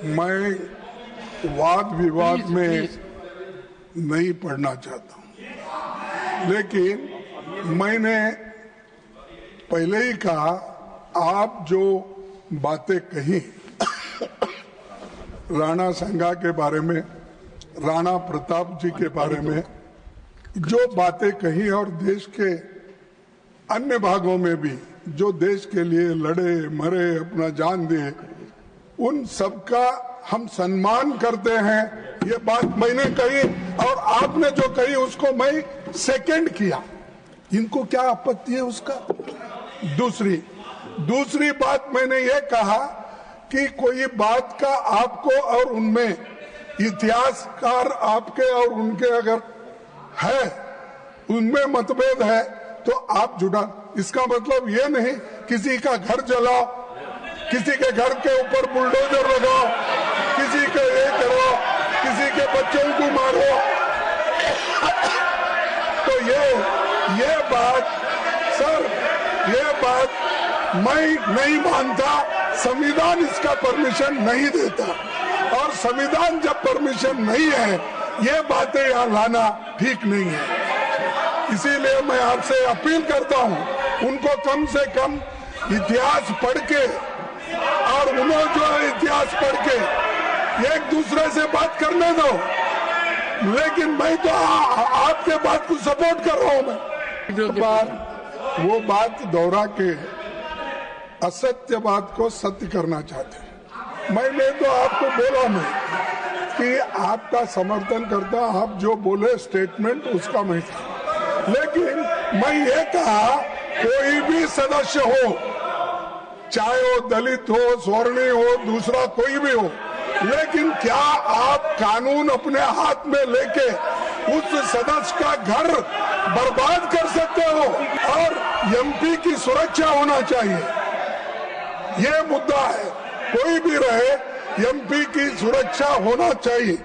मैं वाद विवाद में नहीं पढ़ना चाहता हूं, लेकिन मैंने पहले ही कहा, आप जो बातें कही राणा संगा के बारे में, राणा प्रताप जी के बारे में जो बातें कही और देश के अन्य भागों में भी जो देश के लिए लड़े मरे, अपना जान दिए, उन सबका हम सम्मान करते हैं। ये बात मैंने कही और आपने जो कही उसको मैं सेकंड किया। इनको क्या आपत्ति है उसका? दूसरी बात मैंने ये कहा कि कोई बात का आपको और उनमें इतिहासकार आपके और उनके अगर है, उनमें मतभेद है तो आप जुड़ा। इसका मतलब ये नहीं किसी का घर जलाओ, किसी के घर के ऊपर बुलडोजर लगाओ, किसी का ये करो, किसी के बच्चों को मारो। तो ये बात सर, ये बात मैं नहीं मानता। संविधान इसका परमिशन नहीं देता, और संविधान जब परमिशन नहीं है, ये बातें यहाँ लाना ठीक नहीं है। इसीलिए मैं आपसे अपील करता हूँ, उनको कम से कम इतिहास पढ़ के, और उन्होंने जो इतिहास पढ़ के एक दूसरे से बात करने दो। लेकिन मैं तो आपके बात को सपोर्ट कर रहा हूँ। मैं वो बात दोहरा के असत्य बात को सत्य करना चाहते हैं। मैंने तो आपको बोला मैं कि आपका समर्थन करता, आप जो बोले स्टेटमेंट उसका मैं था, लेकिन मैं ये कहा कोई भी सदस्य हो, चाहे वो दलित हो, स्वर्णीय हो, दूसरा कोई भी हो, लेकिन क्या आप कानून अपने हाथ में लेके उस सदस्य का घर बर्बाद कर सकते हो? और एमपी की सुरक्षा होना चाहिए, ये मुद्दा है। कोई भी रहे, एमपी की सुरक्षा होना चाहिए।